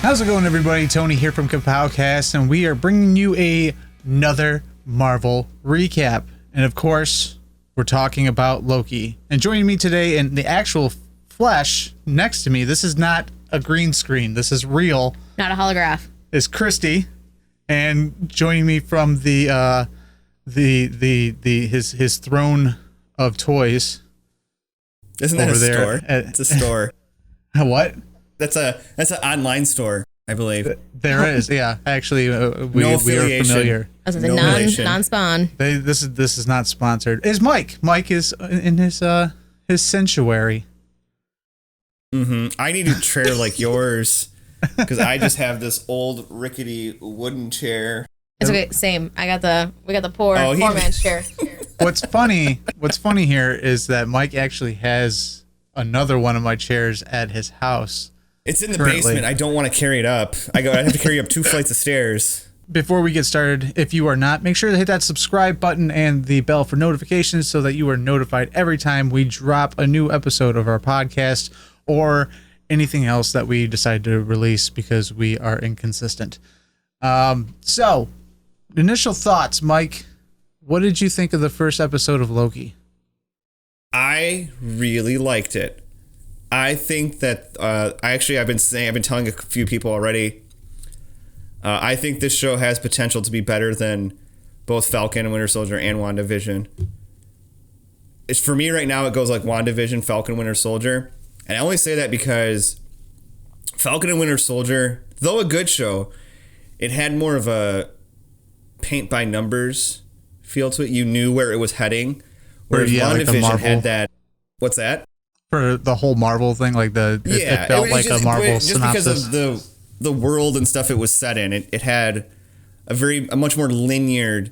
How's it going, everybody? Tony here from Kapowcast, and we are bringing you another Marvel recap. And of course, we're talking about Loki. And joining me today in the actual flesh next to me, this is not a green screen, this is real. Not a holograph. Is Christy, and joining me from his throne of toys. Isn't that a there store? It's a store. What? That's an online store, I believe. There is, yeah. Actually, we are familiar. I was gonna say non-spawn. This is not sponsored. Is Mike? Mike is in his sanctuary. Mm-hmm. I need a chair like yours because I just have this old rickety wooden chair. It's okay. Same. We got the poor man's chair. What's funny here is that Mike actually has another one of my chairs at his house. It's in the basement. I don't want to carry it up. I have to carry up 2 flights of stairs. Before we get started, if you are not, make sure to hit that subscribe button and the bell for notifications so that you are notified every time we drop a new episode of our podcast or anything else that we decide to release because we are inconsistent. So, initial thoughts, Mike. What did you think of the first episode of Loki? I really liked it. I think that I've been telling a few people already. I think this show has potential to be better than both Falcon and Winter Soldier and WandaVision. It's for me right now. It goes like WandaVision, Falcon, Winter Soldier, and I only say that because Falcon and Winter Soldier, though a good show, it had more of a paint by numbers feel to it. You knew where it was heading, whereas WandaVision like had that. What's that? For the whole Marvel thing, like it felt like a Marvel synopsis. Just because of the world and stuff it was set in. It had a much more linear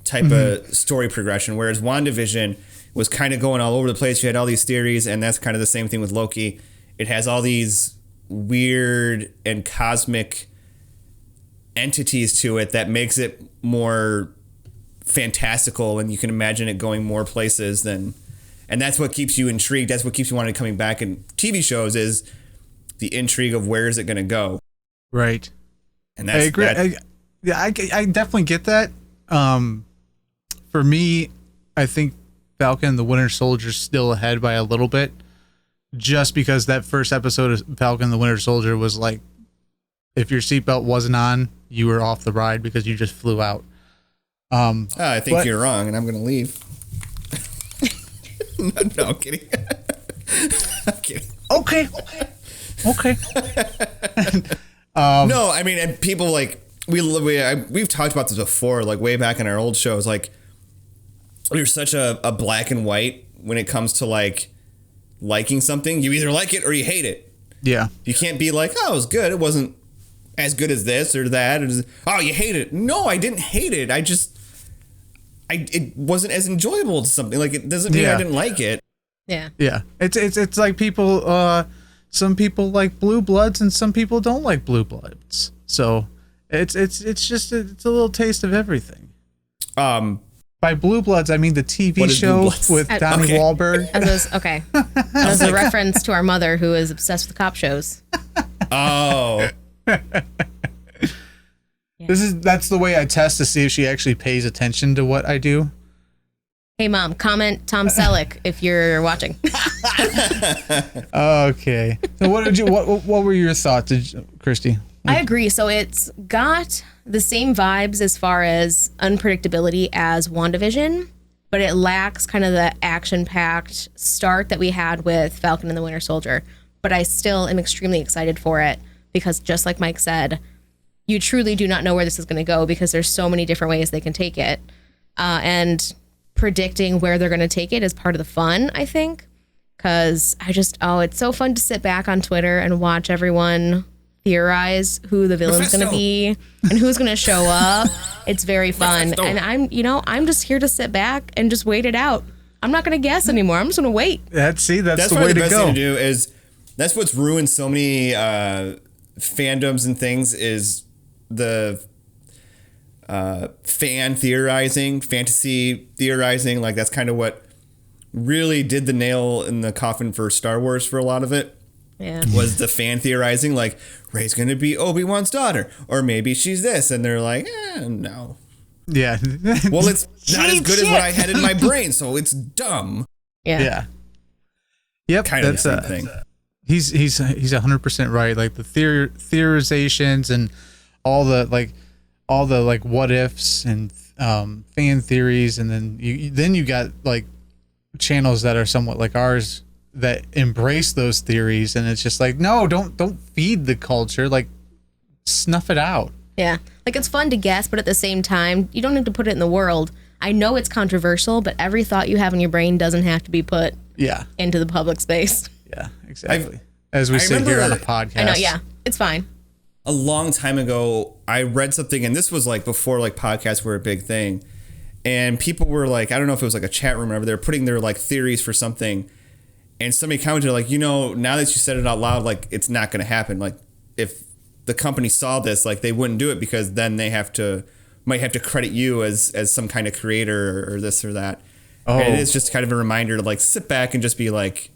type of story progression, whereas WandaVision was kind of going all over the place. You had all these theories, and that's kind of the same thing with Loki. It has all these weird and cosmic entities to it that makes it more fantastical, and you can imagine it going more places than... And that's what keeps you intrigued. That's what keeps you wanting to coming back in TV shows is the intrigue of where is it going to go. Right. And that's, I agree. I definitely get that. For me, I think Falcon and the Winter Soldier still ahead by a little bit, just because that first episode of Falcon and the Winter Soldier was like, if your seatbelt wasn't on, you were off the ride because you just flew out. I think you're wrong, and I'm going to leave. No, I'm kidding. I'm kidding. Okay. No, I mean, and people like we've talked about this before, like way back in our old shows. Like, there's such a black and white when it comes to like liking something. You either like it or you hate it. Yeah. You can't be like, oh, it was good. It wasn't as good as this or that. Oh, you hate it. No, I didn't hate it. It wasn't as enjoyable to something. Like, it doesn't mean I didn't like it. Yeah. Yeah. It's like people, some people like Blue Bloods and some people don't like Blue Bloods. So it's just a little taste of everything. By Blue Bloods, I mean the TV show with Donnie Wahlberg. That was a reference to our mother who is obsessed with cop shows. Oh. Yeah. That's the way I test to see if she actually pays attention to what I do. Hey, Mom, comment Tom Selleck if you're watching. Okay. So what were your thoughts, Christy? I agree. So it's got the same vibes as far as unpredictability as WandaVision, but it lacks kind of the action-packed start that we had with Falcon and the Winter Soldier. But I still am extremely excited for it because, just like Mike said, you truly do not know where this is going to go because there's so many different ways they can take it. And predicting where they're going to take it is part of the fun, I think. Because it's so fun to sit back on Twitter and watch everyone theorize who the villain's going to be and who's going to show up. It's very fun. And I'm just here to sit back and just wait it out. I'm not going to guess anymore. I'm just going to wait. That's the way to go. The best thing to do is, that's what's ruined so many fandoms and things is the fan theorizing, fantasy theorizing. Like, that's kind of what really did the nail in the coffin for Star Wars for a lot of it. Yeah. Was the fan theorizing like Rey's going to be Obi-Wan's daughter, or maybe she's this, and they're like, no. Yeah. Well, it's not as good as what I had in my brain, so it's dumb. Yeah. Yeah. Yep. Kind of the same thing. He's 100% right. Like the theorizations and all the what ifs and fan theories, and then you got like channels that are somewhat like ours that embrace those theories, and it's just like, no, don't feed the culture, like snuff it out. Yeah. Like, it's fun to guess, but at the same time, you don't have to put it in the world. I know it's controversial, but every thought you have in your brain doesn't have to be put into the public space. Yeah, exactly. As we sit here on a podcast. I know, yeah. It's fine. A long time ago, I read something, and this was like before like podcasts were a big thing, and people were like, I don't know if it was like a chat room or whatever, they're putting their like theories for something, and somebody commented like, now that you said it out loud, like it's not going to happen. Like if the company saw this, like they wouldn't do it, because then they might have to credit you as some kind of creator or this or that. Oh. And it is just kind of a reminder to like sit back and just be like,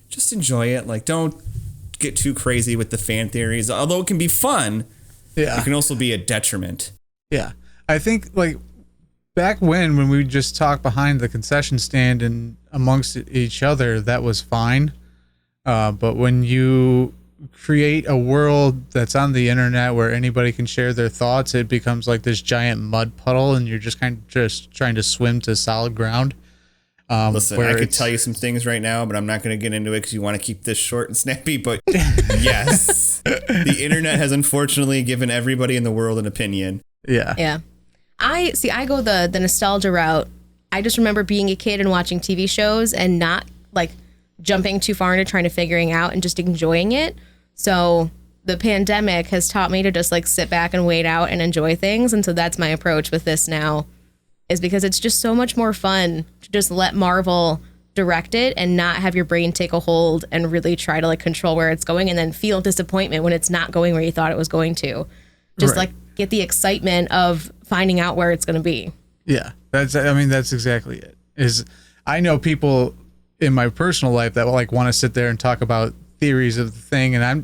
just enjoy it. Like, don't get too crazy with the fan theories. Although it can be fun, it can also be a detriment. Yeah. I think like back when we just talk behind the concession stand and amongst each other, that was fine. But when you create a world that's on the internet where anybody can share their thoughts, it becomes like this giant mud puddle, and you're just trying to swim to solid ground. Listen, I could tell you some things right now, but I'm not going to get into it because you want to keep this short and snappy. But yes, the internet has unfortunately given everybody in the world an opinion. Yeah. Yeah. I go the nostalgia route. I just remember being a kid and watching TV shows and not like jumping too far into trying to figuring out and just enjoying it. So the pandemic has taught me to just like sit back and wait out and enjoy things. And so that's my approach with this now, is because it's just so much more fun to just let Marvel direct it and not have your brain take a hold and really try to like control where it's going and then feel disappointment when it's not going where you thought it was going to. Just like get the excitement of finding out where it's going to be. Yeah, that's exactly it. I know people in my personal life that like want to sit there and talk about theories of the thing, and I'm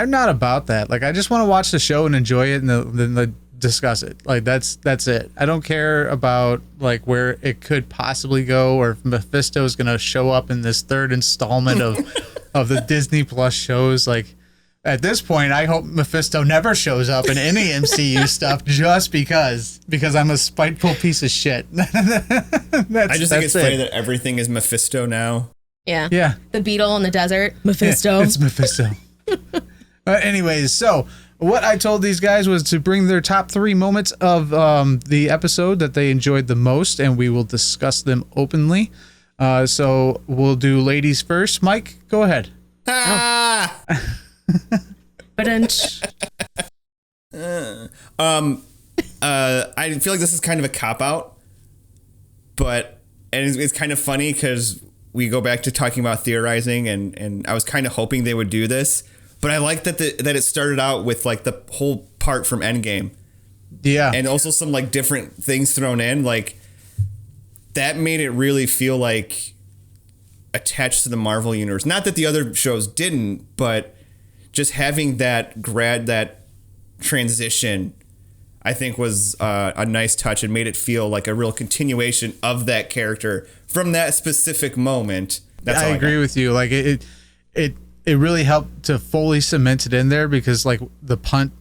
not about that. Like, I just want to watch the show and enjoy it, and then discuss it. Like, that's it. I don't care about like where it could possibly go, or if Mephisto is gonna show up in this third installment of the Disney Plus shows. Like, at this point, I hope Mephisto never shows up in any MCU stuff, just because I'm a spiteful piece of shit. I just think it's funny that everything is Mephisto now. Yeah. Yeah. The beetle in the desert. Mephisto. Yeah, it's Mephisto. Anyways, so what I told these guys was to bring their top 3 moments of the episode that they enjoyed the most, and we will discuss them openly. So we'll do ladies first. Mike, go ahead. Ah! But I feel like this is kind of a cop-out, and it's kind of funny because we go back to talking about theorizing, and I was kind of hoping they would do this, but I like that that it started out with like the whole part from Endgame. Yeah. And also some like different things thrown in, like that made it really feel like attached to the Marvel universe. Not that the other shows didn't, but just having that transition, I think was a nice touch and made it feel like a real continuation of that character from that specific moment. I agree with you. Like it really helped to fully cement it in there, because like the punt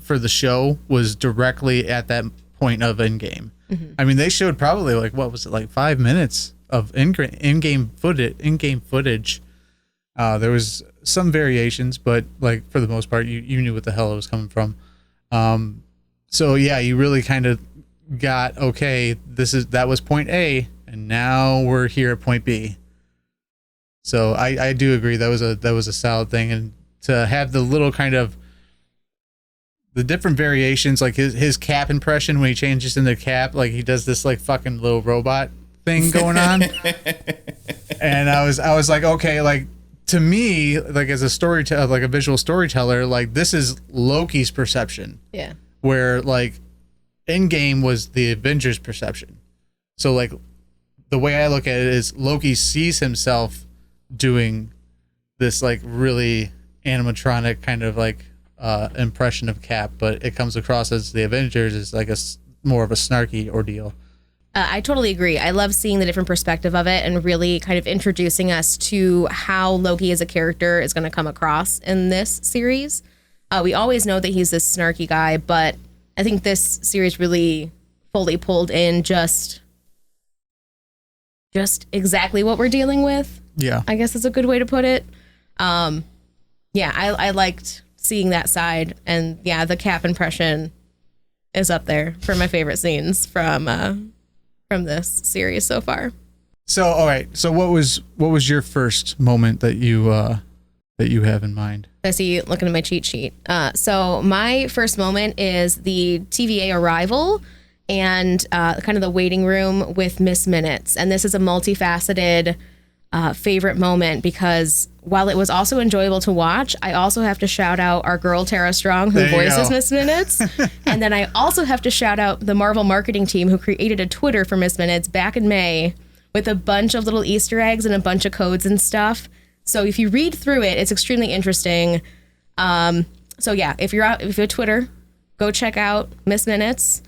for the show was directly at that point of Endgame. Mm-hmm. I mean, they showed probably like, what was it, like 5 minutes of in-game footage. There was some variations, but like for the most part, you knew what the hell it was coming from. So yeah, you really kind of got, okay, that was point A, and now we're here at point B. So I do agree that was a solid thing, and to have the little kind of the different variations, like his cap impression when he changes into Cap, like he does this like fucking little robot thing going on. And I was like, okay, like to me, like as a storyteller, like a visual storyteller, like this is Loki's perception. Yeah. Where like Endgame was the Avengers' perception. So like the way I look at it is Loki sees himself doing this like really animatronic kind of like impression of Cap, but it comes across as the Avengers is like more of a snarky ordeal. I totally agree. I love seeing the different perspective of it and really kind of introducing us to how Loki as a character is going to come across in this series. We always know that he's this snarky guy, but I think this series really fully pulled in just exactly what we're dealing with. Yeah. I guess is a good way to put it. I liked seeing that side, and yeah, the Cap impression is up there for my favorite scenes from this series so far. So, all right. So what was your first moment that you have in mind? I see looking at my cheat sheet. So my first moment is the TVA arrival and kind of the waiting room with Miss Minutes. And this is a multifaceted favorite moment because while it was also enjoyable to watch, I also have to shout out our girl Tara Strong, who voices Miss Minutes. And then I also have to shout out the Marvel marketing team who created a Twitter for Miss Minutes back in May with a bunch of little Easter eggs and a bunch of codes and stuff. So if you read through it, it's extremely interesting. So yeah, if you're Twitter, go check out Miss Minutes.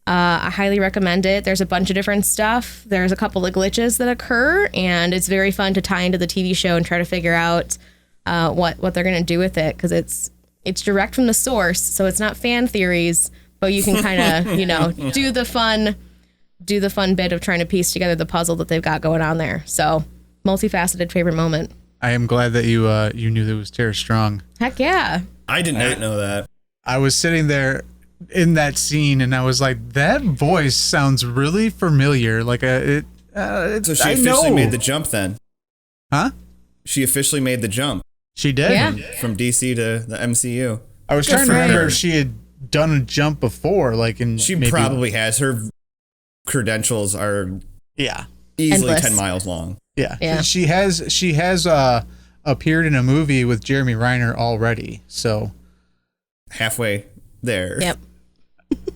I highly recommend it. There's a bunch of different stuff. There's a couple of glitches that occur, and it's very fun to tie into the TV show and try to figure out what they're going to do with it, because it's direct from the source, so it's not fan theories, but you can kind of do the fun bit of trying to piece together the puzzle that they've got going on there. So multifaceted favorite moment. I am glad that you knew that it was Tara Strong. Heck yeah. I did not know that. I was sitting there in that scene and I was like, that voice sounds really familiar. Like so she officially made the jump then. Huh? She officially made the jump. She did? Yeah. From DC to the MCU. I was trying to remember if she had done a jump before, like in she probably has. Her credentials are easily endless. 10 miles long. Yeah. She has appeared in a movie with Jeremy Renner already. So halfway there. Yep.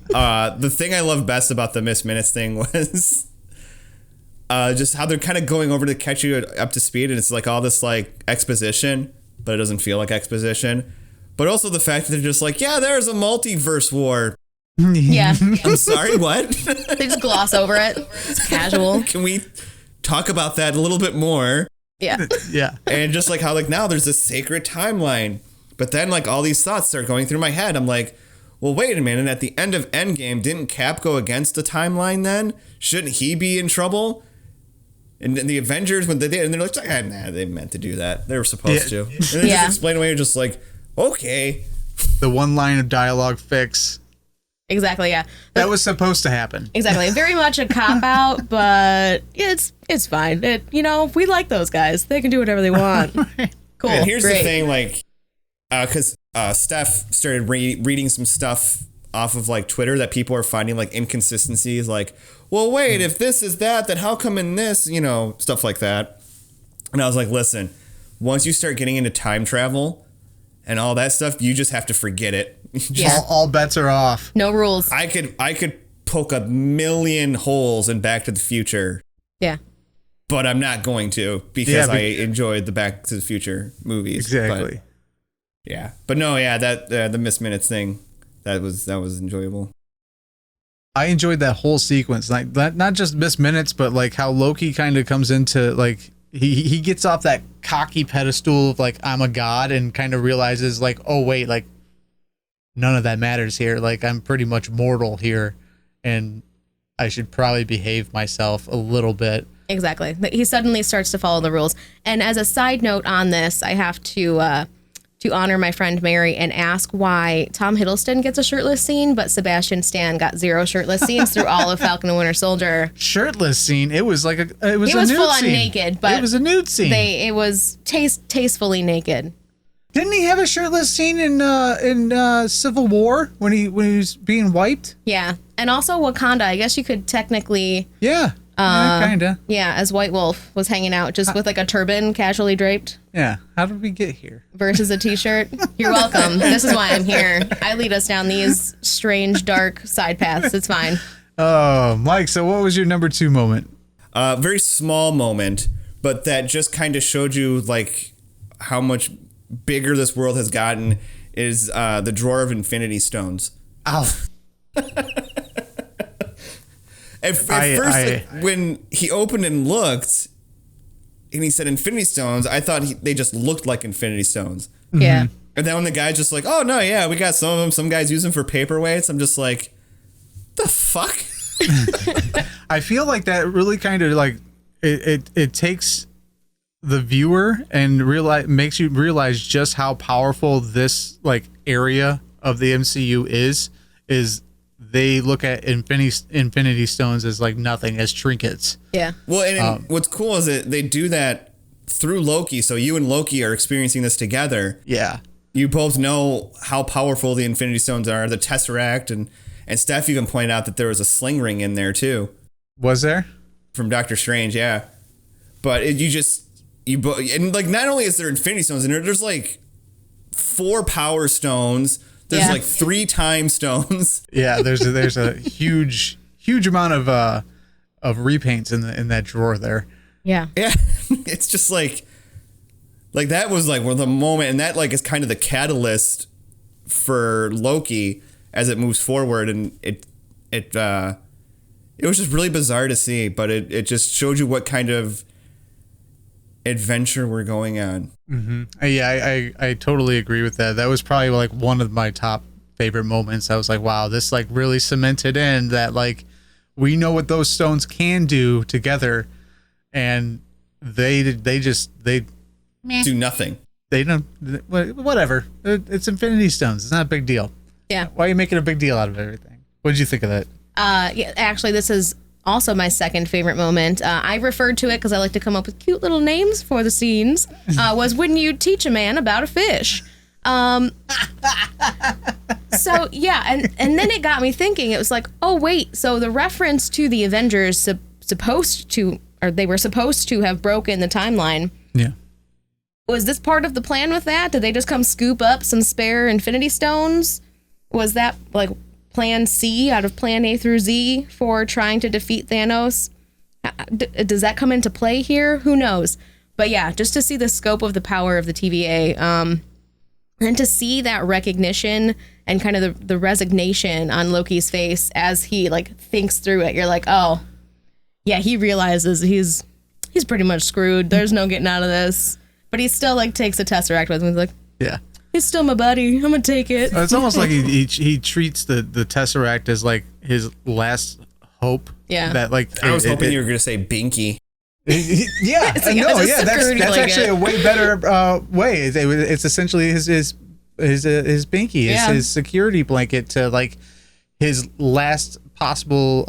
The thing I love best about the Miss Minutes thing was just how they're kind of going over to catch you up to speed, and it's like all this like exposition, but it doesn't feel like exposition. But also the fact that they're just like, yeah, there's a multiverse war. Yeah. I'm sorry, what? They just gloss over it. It's casual. Can we talk about that a little bit more? Yeah. Yeah. And just like how like now there's this sacred timeline, but then like all these thoughts start going through my head. I'm like, well, wait a minute. At the end of Endgame, didn't Cap go against the timeline then? Shouldn't he be in trouble? And the Avengers, when they did, and they're like, nah, they meant to do that. They were supposed to. And they just explain away, just like, okay. The one line of dialogue fix. Exactly, yeah. That was supposed to happen. Exactly. Very much a cop-out, but it's fine. We like those guys. They can do whatever they want. Cool. And here's Great. the thing, like, because Steph started reading some stuff off of like Twitter that people are finding like inconsistencies, like, well, wait, if this is that, then how come in this, stuff like that. And I was like, listen, once you start getting into time travel and all that stuff, you just have to forget it. All bets are off. No rules. I could poke a million holes in Back to the Future. Yeah. But I'm not going to because I enjoyed the Back to the Future movies. Exactly. But no, that the Miss Minutes thing, that was enjoyable. I enjoyed that whole sequence, like that, not just Miss Minutes, but like how Loki kind of comes into like he gets off that cocky pedestal of like I'm a god and kind of realizes like, oh wait, like none of that matters here. Like I'm pretty much mortal here, and I should probably behave myself a little bit. Exactly. He suddenly starts to follow the rules. And as a side note on this, I have to honor my friend Mary and ask why Tom Hiddleston gets a shirtless scene, but Sebastian Stan got 0 shirtless scenes through all of Falcon and Winter Soldier. Shirtless scene? It was like it was He a was nude full on scene. naked, but it was a nude scene. It was tastefully naked. Didn't he have a shirtless scene in Civil War when he was being wiped? Yeah, and also Wakanda. I guess you could technically. Yeah. Kinda. Yeah, as White Wolf was hanging out just with like a turban casually draped. Yeah. How did we get here? Versus a t-shirt. You're welcome. This is why I'm here. I lead us down these strange, dark side paths. It's fine. Oh, Mike, so what was your number 2 moment? Very small moment, but that just kind of showed you like how much bigger this world has gotten is the drawer of Infinity Stones. Oh. At first, when he opened and looked, and he said Infinity Stones, I thought they just looked like Infinity Stones. Yeah. And then when the guy's just like, oh, no, yeah, we got some of them. Some guys use them for paperweights. I'm just like, the fuck? I feel like that really kind of like it takes the viewer and makes you realize just how powerful this like area of the MCU is they look at Infinity Stones as like nothing, as trinkets. Yeah. Well, and what's cool is that they do that through Loki. So you and Loki are experiencing this together. Yeah. You both know how powerful the Infinity Stones are, the Tesseract, and Steph even pointed out that there was a sling ring in there too. Was there? From Doctor Strange, yeah. But and like not only is there Infinity Stones in there, there's like 4 Power Stones. There's like 3 Time Stones. Yeah, there's a huge amount of repaints in that drawer there. Yeah. Yeah. It's just like that was like the moment, and that like is kind of the catalyst for Loki as it moves forward, and it was just really bizarre to see, but it just showed you what kind of adventure we're going on. Mm-hmm. Yeah, I totally agree with that. That was probably like one of my top favorite moments. I was like, wow, this like really cemented in that like we know what those stones can do together, and they do nothing. They don't, whatever. It's Infinity Stones. It's not a big deal. Yeah. Why are you making a big deal out of everything? What did you think of that? Yeah, actually, this is also my second favorite moment. I referred to it because I like to come up with cute little names for the scenes. Was when you teach a man about a fish. So yeah, and then it got me thinking. It was like, oh wait, so the reference to the Avengers they were supposed to have broken the timeline. Yeah. Was this part of the plan with that? Did they just come scoop up some spare Infinity Stones? Was that like plan C out of plan A through Z for trying to defeat Thanos? Does that come into play here? Who knows? But yeah, just to see the scope of the power of the TVA, and to see that recognition and kind of the resignation on Loki's face as he like thinks through it. You're like, oh, yeah, he realizes he's pretty much screwed. There's no getting out of this. But he still like takes a Tesseract with him. He's like, yeah. He's still my buddy. I'm gonna take it. It's almost like he treats the Tesseract as like his last hope. Yeah. That like I was hoping you were gonna say Binky. Yeah. It's like, no. Yeah. That's like actually a way better way. It's essentially his Binky. Yeah. His security blanket to like his last possible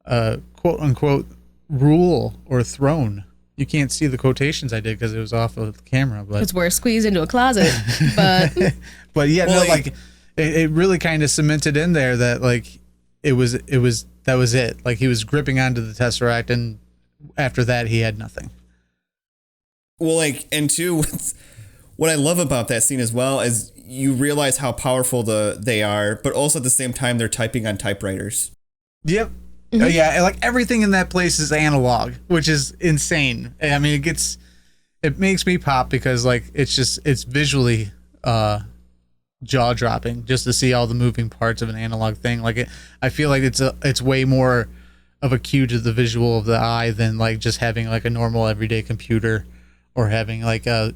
quote unquote rule or throne. You can't see the quotations I did because it was off of the camera, but because we're squeezed into a closet. But yeah, well, no, like it really kind of cemented in there that like that was it. Like he was gripping onto the Tesseract, and after that he had nothing. Well, like, and two, what I love about that scene as well is you realize how powerful they are, but also at the same time they're typing on typewriters. Yep. Mm-hmm. Yeah, like everything in that place is analog, which is insane. I mean, it makes me pop because like it's visually jaw dropping just to see all the moving parts of an analog thing. Like I feel like it's way more of a cue to the visual of the eye than like just having like a normal everyday computer or having like a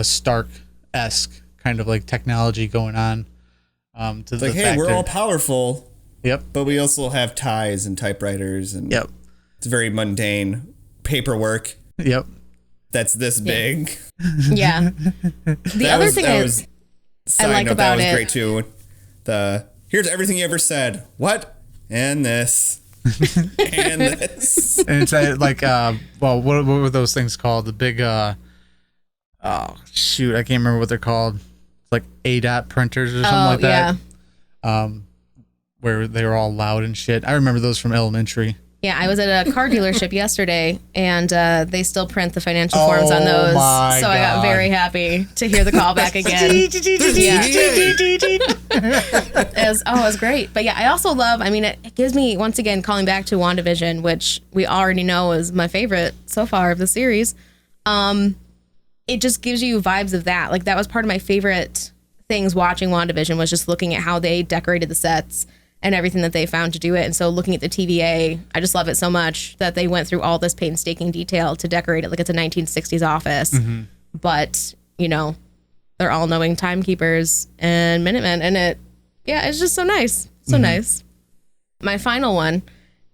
Stark-esque kind of like technology going on. To it's like, hey, we're all powerful. Yep. But we also have ties and typewriters, and yep. It's very mundane paperwork. Yep. That's this big. Yeah. The other thing I like about it, that was great too. Here's everything you ever said. What? And this. And this. And it's like what were those things called? The big oh shoot, I can't remember what they're called. It's like ADOT printers or something like that. Yeah. Where they were all loud and shit. I remember those from elementary. Yeah, I was at a car dealership yesterday, and they still print the financial forms on those. My so God. I got very happy to hear the call back again. It was great. But yeah, I also love, I mean, it gives me, once again, calling back to WandaVision, which we already know is my favorite so far of the series. it just gives you vibes of that. Like, that was part of my favorite things watching WandaVision, was just looking at how they decorated the sets and everything that they found to do it. And so looking at the TVA, I just love it so much that they went through all this painstaking detail to decorate it like it's a 1960s office. Mm-hmm. But, you know, they're all-knowing timekeepers and Minutemen. And it's just so nice. So nice. My final one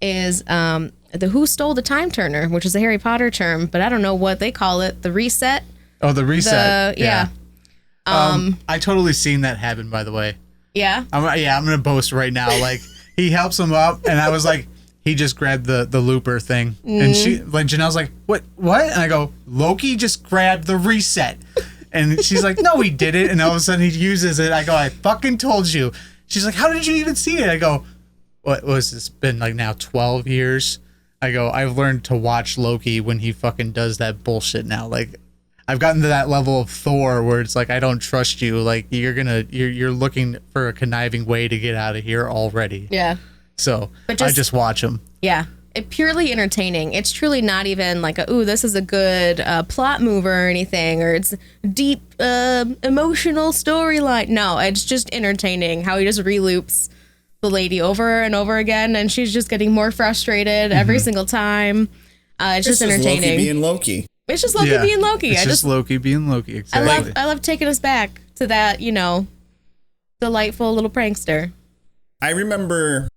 is the Who Stole the Time Turner, which is a Harry Potter term, but I don't know what they call it. The reset. Oh, the reset. Yeah. I totally seen that happen, by the way. Yeah? I'm going to boast right now. Like, he helps him up, and I was like, he just grabbed the looper thing. And Janelle's like, what? And I go, Loki just grabbed the reset. And she's like, no, he didn't. And all of a sudden, he uses it. I go, I fucking told you. She's like, how did you even see it? I go, what was this? Been like now 12 years? I go, I've learned to watch Loki when he fucking does that bullshit now. Like, I've gotten to that level of Thor where it's like, I don't trust you. Like, you're looking for a conniving way to get out of here already. Yeah. So I just watch him. Yeah. It purely entertaining. It's truly not even like this is a good plot mover or anything, or it's deep emotional storyline. No, it's just entertaining how he just reloops the lady over and over again, and she's just getting more frustrated every single time. It's just entertaining. Loki being Loki. It's just Loki being Loki. It's just Loki being Loki. Exactly. I love taking us back to that, you know, delightful little prankster. I remember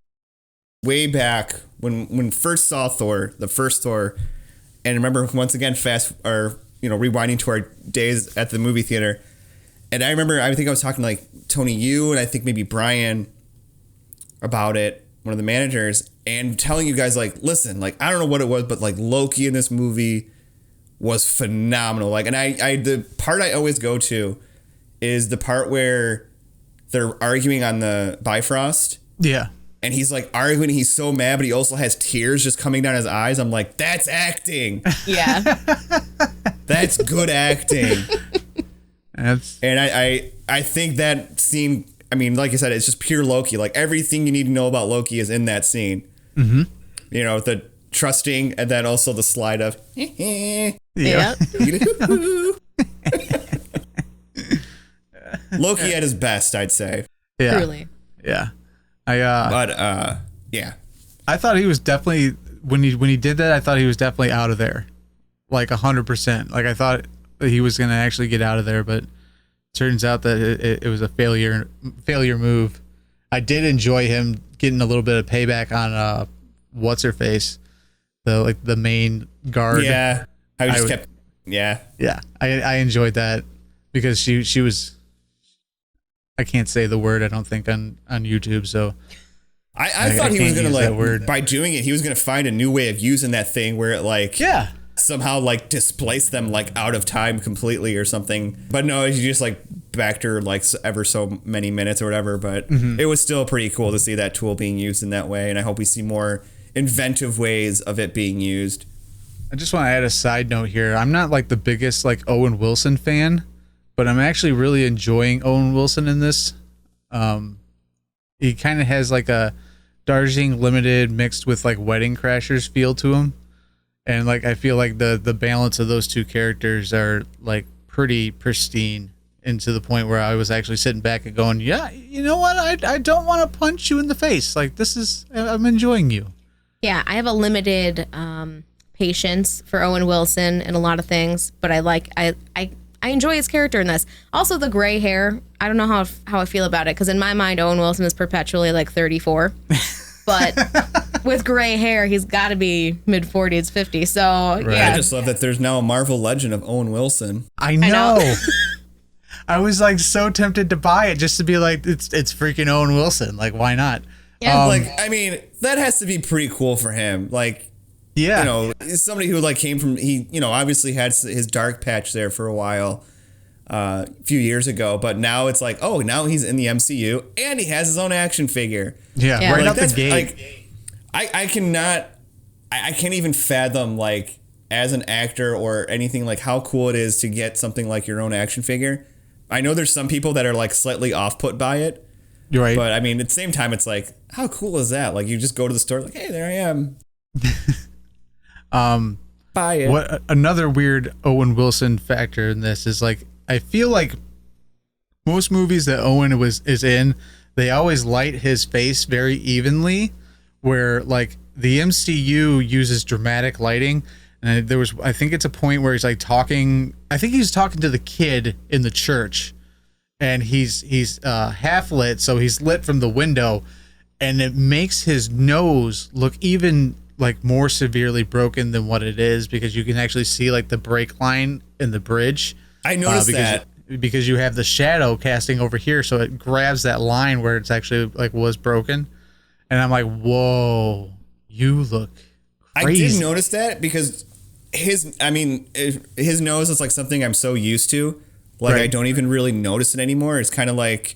way back when first saw Thor, the first Thor, and remember once again rewinding to our days at the movie theater. And I remember, I think I was talking to like Tony Yu and I think maybe Brian about it, one of the managers, and telling you guys like, listen, like, I don't know what it was, but like Loki in this movie was phenomenal. Like, and I the part I always go to is the part where they're arguing on the Bifrost. Yeah. And he's like arguing, he's so mad, but he also has tears just coming down his eyes. I'm like, that's acting. Yeah. That's good acting. And I think that scene, I mean, like I said, it's just pure Loki. Like, everything you need to know about Loki is in that scene. Mm-hmm. You know, the trusting, and then also the slide of Yeah. Loki at his best, I'd say. Yeah. Truly. Yeah. Yeah. I thought he was definitely, when he did that, I thought he was definitely out of there. Like 100%. Like, I thought that he was going to actually get out of there, but turns out that it was a failure move. I did enjoy him getting a little bit of payback on what's her face, the main guard. Yeah. I enjoyed that because she was, I can't say the word, I don't think, on YouTube, so I thought he was gonna, like, by doing it, he was gonna find a new way of using that thing where it, like, somehow, like, displaced them, like, out of time completely or something. But no, he just, like, backed her, like, ever so many minutes or whatever. But it was still pretty cool to see that tool being used in that way, and I hope we see more inventive ways of it being used. I just want to add a side note here. I'm not, like, the biggest, like, Owen Wilson fan, but I'm actually really enjoying Owen Wilson in this. He kind of has like a Darjeeling Limited mixed with like Wedding Crashers feel to him. And like, I feel like the balance of those two characters are like pretty pristine, and to the point where I was actually sitting back and going, yeah, you know what? I don't want to punch you in the face. Like, I'm enjoying you. Yeah. I have a limited patience for Owen Wilson and a lot of things, but I enjoy his character in this. Also, the gray hair. I don't know how I feel about it, because in my mind, Owen Wilson is perpetually like 34. But with gray hair, he's got to be mid-40s, 50. So, yeah. I just love that there's now a Marvel legend of Owen Wilson. I know. I was like so tempted to buy it just to be like, it's freaking Owen Wilson. Like, why not? Yeah. Like, I mean, that has to be pretty cool for him. Like, yeah, you know, somebody who like came from, he, you know, obviously had his dark patch there for a while, a few years ago, but now it's like, oh, now he's in the MCU and he has his own action figure. Yeah. Right out the gate. Like, I can't even fathom, like, as an actor or anything, like how cool it is to get something like your own action figure. I know there's some people that are like slightly off put by it. You're right. But I mean, at the same time, it's like, how cool is that? Like, you just go to the store, like, hey, there I am. buy it. What another weird Owen Wilson factor in this is like, I feel like most movies that Owen is in, they always light his face very evenly, where like the MCU uses dramatic lighting. And I think it's a point where he's like talking, I think he's talking to the kid in the church, and he's half lit, so he's lit from the window, and it makes his nose look even like more severely broken than what it is, because you can actually see like the brake line in the bridge. I noticed because you have the shadow casting over here, so it grabs that line where it's actually like was broken, and I'm like, whoa, you look crazy. I did notice that because his nose is like something I'm so used to, like right. I don't even really notice it anymore. It's kind of like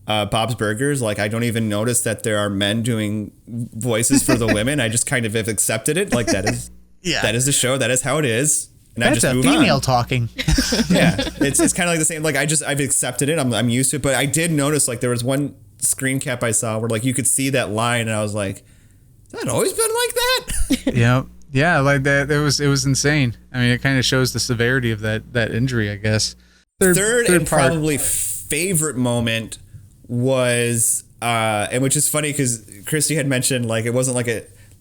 Bob's Burgers. Like I don't even notice that there are men doing voices for the women. I just kind of have accepted it. Like that is the show. That is how it is. And that's I just move a female on. Talking. Yeah, it's kind of like the same. Like I've accepted it. I'm used to it. But I did notice like there was one screen cap I saw where like you could see that line, and I was like, has that always been like that? Yeah. Yeah, like that. It was insane. I mean, it kind of shows the severity of that injury, I guess. Third and probably favorite moment was, and which is funny because Christy had mentioned like it wasn't like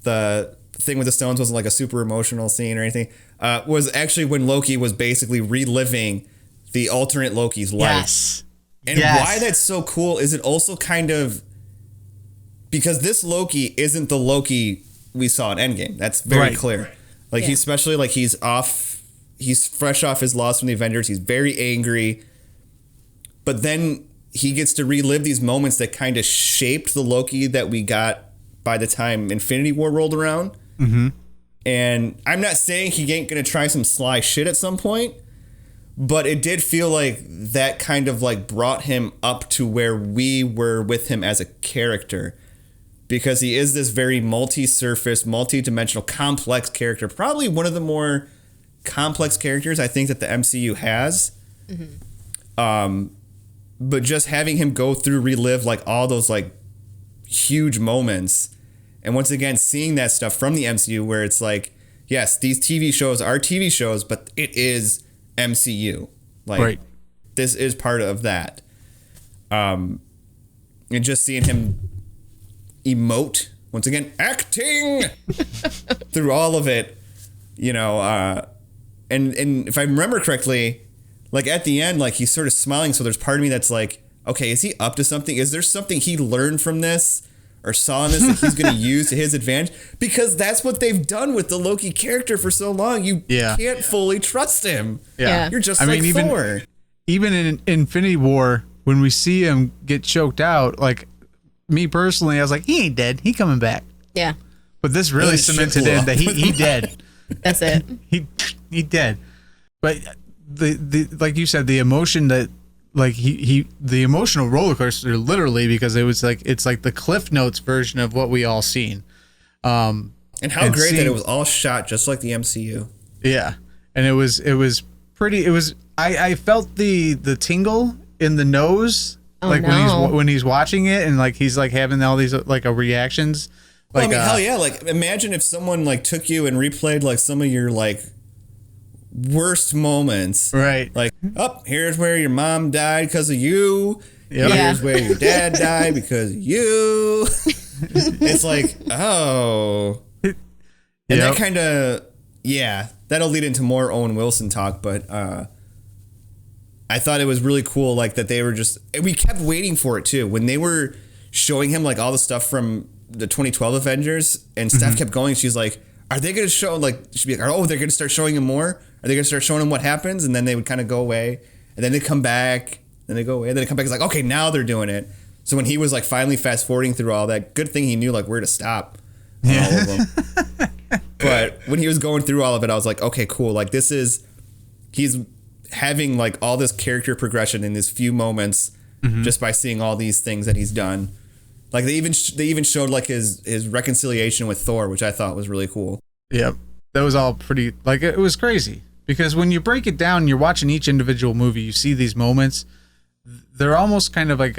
the thing with the stones wasn't like a super emotional scene or anything. Was actually when Loki was basically reliving the alternate Loki's life. Yes. And why that's so cool is it also kind of because this Loki isn't the Loki we saw in Endgame. That's very clear. Like he's especially like he's fresh off his loss from the Avengers. He's very angry. But then he gets to relive these moments that kind of shaped the Loki that we got by the time Infinity War rolled around. Mm-hmm. And I'm not saying he ain't going to try some sly shit at some point, but it did feel like that kind of like brought him up to where we were with him as a character. Because he is this very multi-surface, multi-dimensional, complex character. Probably one of the more complex characters I think that the MCU has. Mm-hmm. But just having him go through, relive like all those like huge moments. And once again, seeing that stuff from the MCU where it's like, yes, these TV shows are TV shows, but it is MCU. Like this is part of that. And just seeing him emote once again, acting through all of it, you know, and if I remember correctly, like at the end, like he's sort of smiling. So there's part of me that's like, okay, is he up to something? Is there something he learned from this or saw in this that he's going to use to his advantage? Because that's what they've done with the Loki character for so long. You can't fully trust him. Yeah. You're just like Thor. Even in Infinity War, when we see him get choked out, like, me personally, I was like, he ain't dead. He coming back. Yeah. But this really cemented in that he dead. That's it. He dead. But the like you said, the emotion that like the emotional roller coaster literally, because it was like it's like the Cliff Notes version of what we all seen. And how great that it was all shot just like the MCU. Yeah. And it was pretty. It was I felt the tingle in the nose. When he's watching it and like he's like having all these like reactions. Like, well, I mean, hell yeah! Like, imagine if someone like took you and replayed like some of your like worst moments. Right. Like, here's where your mom died because of you. Yep. Here's where your dad died because of you. It's like, oh, and that kind of that'll lead into more Owen Wilson talk, but I thought it was really cool, like that they were we kept waiting for it too. When they were showing him like all the stuff from the 2012 Avengers and Steph kept going, she's like, are they going to show she'd be like, oh, they're going to start showing him more? Are they going to start showing him what happens? And then they would kind of go away and then they come back, then they go away, and then they come back. It's like, okay, now they're doing it. So when he was like finally fast forwarding through all that, good thing he knew like where to stop all of them. But when he was going through all of it, I was like, okay, cool. Like he's having like all this character progression in these few moments just by seeing all these things that he's done. Like they even showed like his reconciliation with Thor, which I thought was really cool. Yep. That was all pretty, like, it was crazy because when you break it down, you're watching each individual movie, you see these moments, they're almost kind of like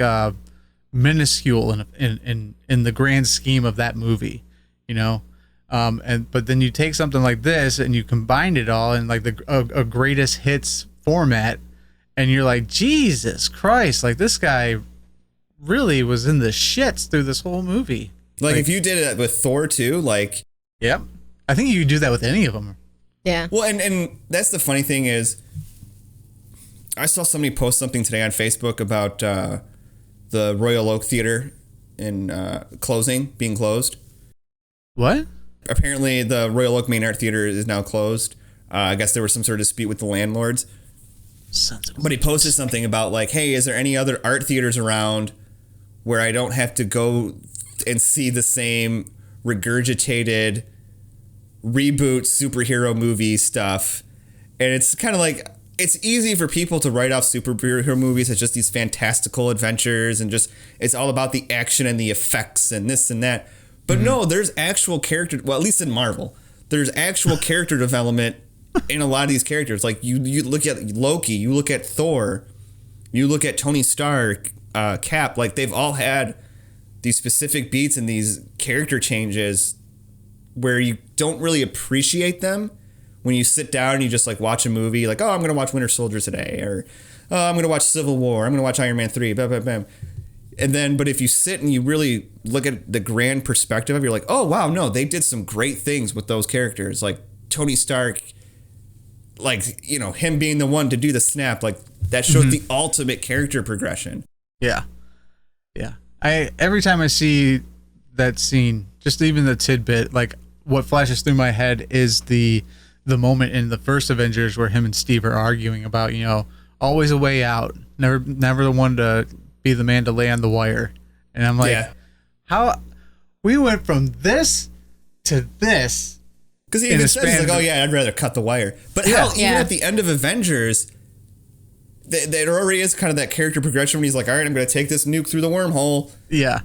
minuscule in the grand scheme of that movie, you know? But then you take something like this and you combine it all in like a greatest hits format, and you're like, Jesus Christ, like this guy really was in the shits through this whole movie. Like if you did it with Thor too, like, yep, I think you could do that with any of them. Yeah. Well, and that's the funny thing is, I saw somebody post something today on Facebook about the Royal Oak Theater in being closed. What? Apparently, the Royal Oak Main Art Theater is now closed. I guess there was some sort of dispute with the landlords. But he posted something about like, hey, is there any other art theaters around where I don't have to go and see the same regurgitated reboot superhero movie stuff? And it's kind of like, it's easy for people to write off superhero movies as just these fantastical adventures and just it's all about the action and the effects and this and that. But no, there's actual character, well, at least in Marvel, there's actual character development in a lot of these characters. Like you look at Loki, you look at Thor, you look at Tony Stark, Cap, like they've all had these specific beats and these character changes where you don't really appreciate them when you sit down and you just like watch a movie like, oh, I'm going to watch Winter Soldier today, or oh, I'm going to watch Civil War, I'm going to watch Iron Man 3, bam, bam, bam. And then, but if you sit and you really look at the grand perspective of it, you're like, oh, wow, no, they did some great things with those characters. Like Tony Stark, like, you know, him being the one to do the snap, like that showed the ultimate character progression. Yeah. Yeah. Every time I see that scene, just even the tidbit, like what flashes through my head is the moment in the first Avengers where him and Steve are arguing about, you know, always a way out, never the one to be the man to lay on the wire. And I'm like, how we went from this to this. Because he even says, like, oh yeah, I'd rather cut the wire. But hell, even at the end of Avengers, there already is kind of that character progression when he's like, all right, I'm going to take this nuke through the wormhole. Yeah.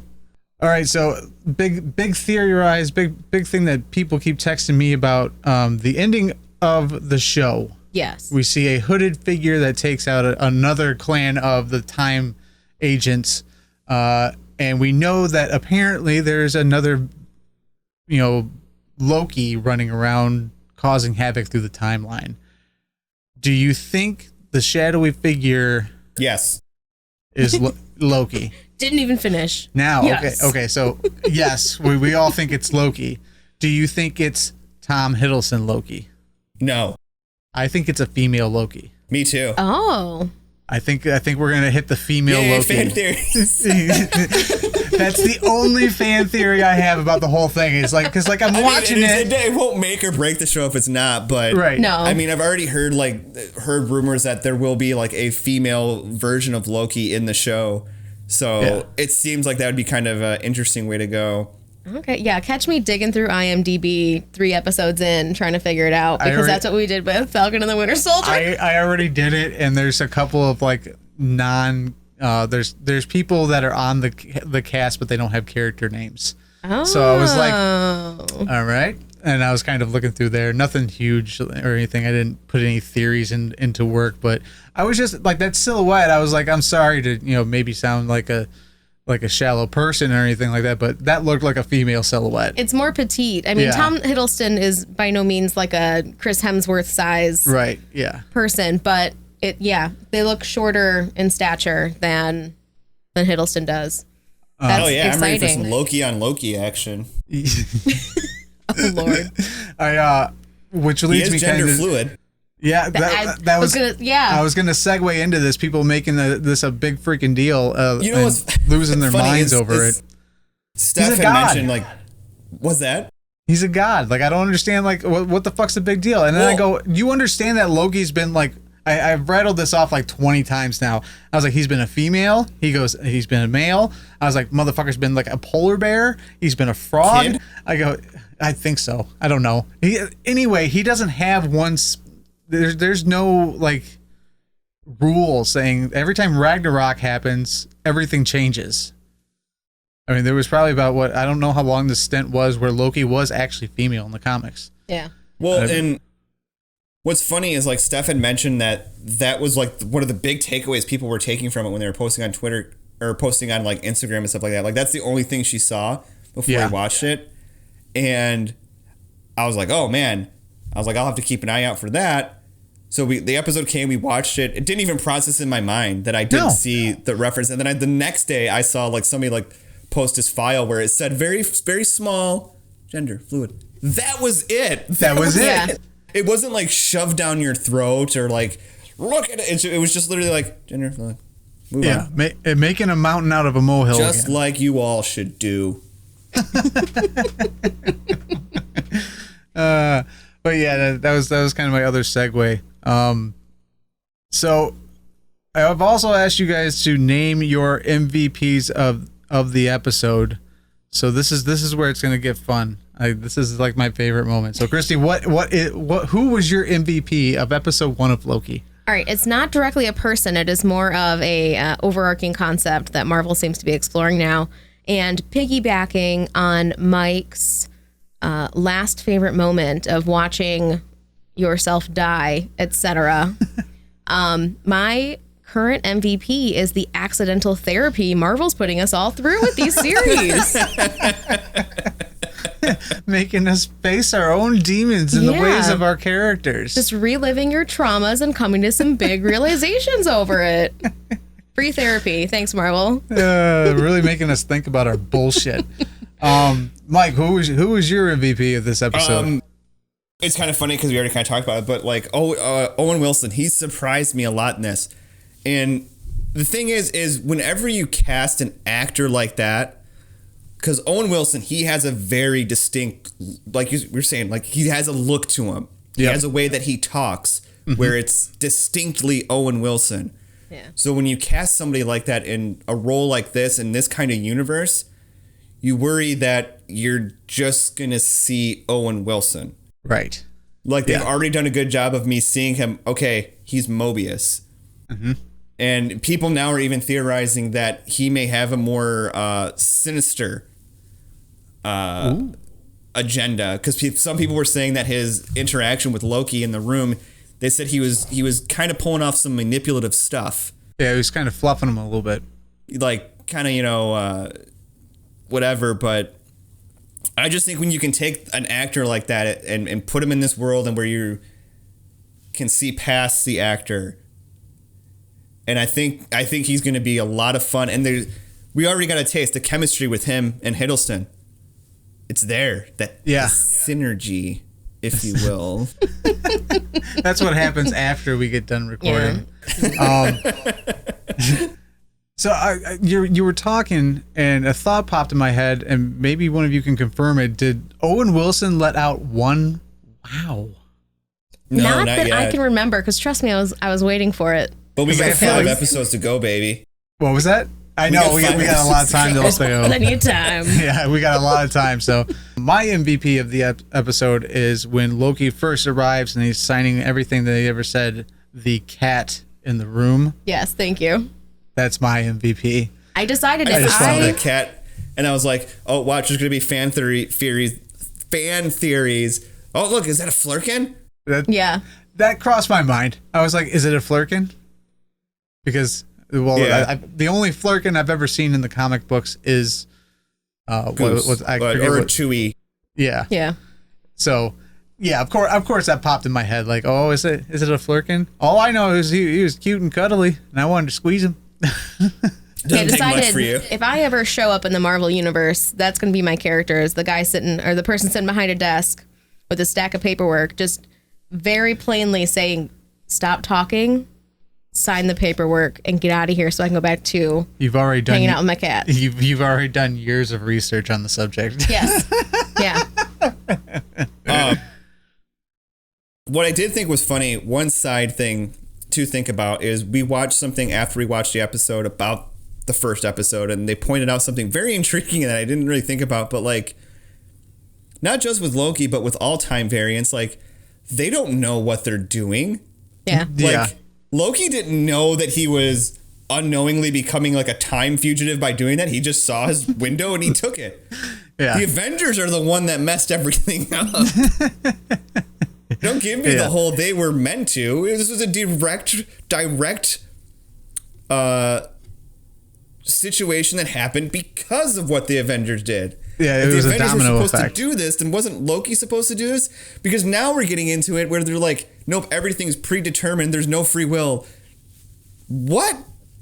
All right, so big theorized, big thing that people keep texting me about, the ending of the show. Yes. We see a hooded figure that takes out another clan of the time agents, and we know that apparently there's another, you know, Loki running around causing havoc through the timeline. Do you think the shadowy figure is Loki? Didn't even finish. Now, yes. Okay, so yes, we all think it's Loki. Do you think it's Tom Hiddleston Loki? No. I think it's a female Loki. Me too. Oh. I think we're gonna hit the female Loki. Fan theories. That's the only fan theory I have about the whole thing. Is like, because like I'm watching it. It won't make or break the show if it's not. But right. No. I mean, I've already heard rumors that there will be like a female version of Loki in the show. So it seems like that would be kind of an interesting way to go. Okay, yeah, catch me digging through IMDb 3 episodes in trying to figure it out, because that's what we did with Falcon and the Winter Soldier. I already did it, and there's a couple of like there's people that are on the cast, but they don't have character names. Oh. So I was like, all right. And I was kind of looking through there, nothing huge or anything. I didn't put any theories into work, but I was just like that silhouette. I was like, I'm sorry to, you know, maybe sound like a shallow person or anything like that, but that looked like a female silhouette. It's more petite. I mean, Tom Hiddleston is by no means like a Chris Hemsworth size person, but they look shorter in stature than Hiddleston does. That's exciting. I'm ready for some Loki on Loki action. Oh Lord. Which leads me gender kind of fluid. Yeah, I was gonna segue into this. People making this a big freaking deal. You know what's losing their minds over it. Steph had mentioned, like, what's that? He's a god. Like, I don't understand. Like, what the fuck's the big deal? And then I go, you understand that Loki's been like, I've rattled this off like 20 times now. I was like, he's been a female. He goes, he's been a male. I was like, motherfucker's been like a polar bear. He's been a frog. Kid? I go, I think so. I don't know. Anyway, he doesn't have one. There's no like rule saying every time Ragnarok happens, everything changes. I mean, there was probably about I don't know how long the stint was where Loki was actually female in the comics. Yeah. Well, and what's funny is like Steph had mentioned that was like one of the big takeaways people were taking from it when they were posting on Twitter or posting on like Instagram and stuff like that. Like that's the only thing she saw before I watched it. And I was like, oh man, I was like, I'll have to keep an eye out for that. So the episode came, we watched it. It didn't even process in my mind that I didn't see the reference. And then the next day I saw like somebody like post his file where it said very, very small gender fluid. That was it. That was it. Yeah. It wasn't like shoved down your throat or like, look at it. It was just literally like gender fluid. Move on. Making a mountain out of a molehill. Just again. like you all should do. But yeah, that was kind of my other segue. So I've also asked you guys to name your MVPs of the episode. So this is where it's gonna get fun. This is like my favorite moment. So Christy, who was your MVP of episode 1 of Loki? All right, it's not directly a person. It is more of a overarching concept that Marvel seems to be exploring now. And piggybacking on Mike's last favorite moment of watching yourself die, etc. My current MVP is the accidental therapy Marvel's putting us all through with these series. Making us face our own demons in the ways of our characters. Just reliving your traumas and coming to some big realizations over it. Free therapy. Thanks, Marvel. Really making us think about our bullshit. Mike, who was your MVP of this episode? It's kind of funny because we already kind of talked about it, but like Owen Wilson, he surprised me a lot in this. And the thing is whenever you cast an actor like that, because Owen Wilson, he has a very distinct, like you were saying, like he has a look to him. He has a way that he talks where it's distinctly Owen Wilson. Yeah. So when you cast somebody like that in a role like this, in this kind of universe, you worry that you're just going to see Owen Wilson. Right. Like they've already done a good job of me seeing him. Okay, he's Mobius. And people now are even theorizing that he may have a more sinister agenda. Because some people were saying that his interaction with Loki in the room, they said he was kind of pulling off some manipulative stuff. Yeah, he was kind of fluffing him a little bit. Like, kind of, whatever. But I just think when you can take an actor like that and put him in this world and where you can see past the actor, and I think he's going to be a lot of fun. And we already got a taste the chemistry with him and Hiddleston. It's there, the synergy, if you will. That's what happens after we get done recording. So you were talking, and a thought popped in my head, and maybe one of you can confirm it. Did Owen Wilson let out one wow? No, not that yet. I can remember, because trust me, I was waiting for it. But we got 5 episodes to go, baby. What was that? I know we got a lot of time to go. Plenty of time. Yeah, we got a lot of time. So my MVP of the episode is when Loki first arrives and he's signing everything that he ever said. The cat in the room. Yes, thank you. That's my MVP. I decided I just saw that cat, and I was like, "Oh, watch! There's gonna be fan theories. Oh, look, is that a flirkin? That crossed my mind. I was like, "Is it a flirkin?" Because the only flirkin I've ever seen in the comic books is Goose, or Chewie. Yeah. Yeah. So, yeah, of course that popped in my head. Like, oh, is it a flirkin? All I know is he was cute and cuddly, and I wanted to squeeze him. Doesn't take much for you. If I ever show up in the Marvel universe, that's going to be my character, is the guy sitting, or the person sitting behind a desk with a stack of paperwork, just very plainly saying, "Stop talking, sign the paperwork, and get out of here so I can go back to hanging out with my cat." You've already done years of research on the subject. Yes. Yeah. What I did think was funny, one side thing to think about is we watched something after we watched the episode about the first episode, and they pointed out something very intriguing that I didn't really think about, but like, not just with Loki, but with all time variants, like, they don't know what they're doing. Yeah. Like, Loki didn't know that he was unknowingly becoming like a time fugitive by doing that. He just saw his window and he took it. Yeah. The Avengers are the one that messed everything up. Don't give me the whole they were meant to. This was a direct situation that happened because of what the Avengers did. Yeah, it if the was a Avengers were domino supposed effect. to do this, then wasn't Loki supposed to do this? Because now we're getting into it where they're like, nope, everything's predetermined. There's no free will. What?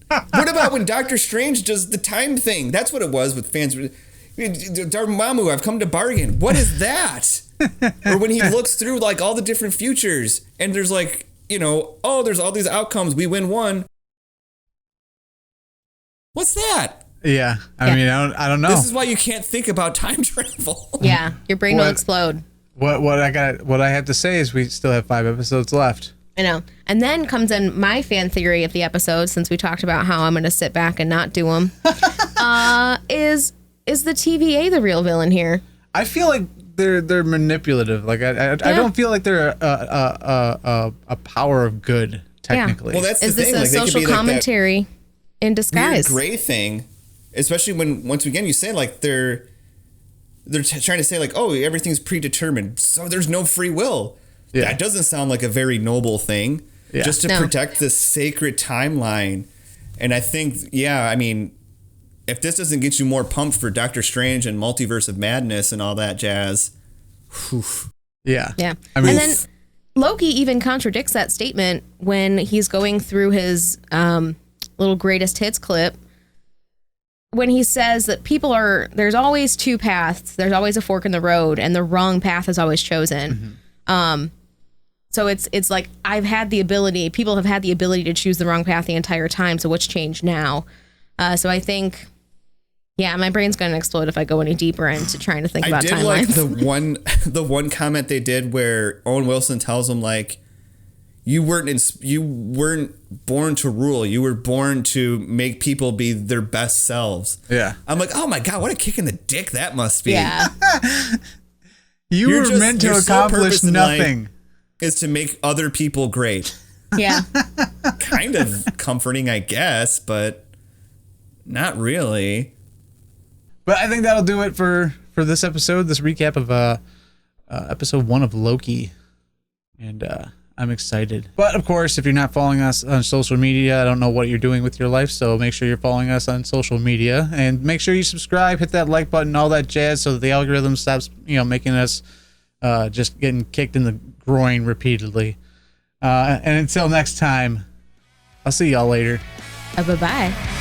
What about when Doctor Strange does the time thing? That's what it was with fans. Dormammu, I've come to bargain. What is that? Or when he looks through like all the different futures and there's like, there's all these outcomes. We win one. What's that? Yeah, I mean, I don't know. This is why you can't think about time travel. Yeah, your brain will explode. What I have to say is we still have 5 episodes left. I know. And then comes in my fan theory of the episode, since we talked about how I'm going to sit back and not do them. Is the TVA the real villain here? I feel like they're manipulative. Like I don't feel like they're a power of good technically. Well, that's the Is this thing. a Like, they could social be like commentary in disguise? Weird gray thing, especially when once again you say like they're trying to say like, oh, everything's predetermined, so there's no free will. Yeah. That doesn't sound like a very noble thing. Yeah. Just to protect the sacred timeline. And I think, I mean, if this doesn't get you more pumped for Doctor Strange and Multiverse of Madness and all that jazz, whew. Yeah. I mean, and then Loki even contradicts that statement when he's going through his little greatest hits clip, when he says that there's always 2 paths, there's always a fork in the road, and the wrong path is always chosen. Mm-hmm. So it's like people have had the ability to choose the wrong path the entire time, so what's changed now? So I think, my brain's going to explode if I go any deeper into trying to think about timelines. I did like the one comment they did where Owen Wilson tells him like, you weren't born to rule. You were born to make people be their best selves. Yeah. I'm like, oh my God, what a kick in the dick that must be. Yeah. you were meant to accomplish nothing. Is to make other people great. Yeah. Kind of comforting, I guess, but not really. But I think that'll do it for this episode, this recap of episode 1 of Loki. And I'm excited. But of course, if you're not following us on social media, I don't know what you're doing with your life, so make sure you're following us on social media and make sure you subscribe, hit that like button, all that jazz, so that the algorithm stops, making us just getting kicked in the groin repeatedly. And until next time, I'll see y'all later. Bye-bye.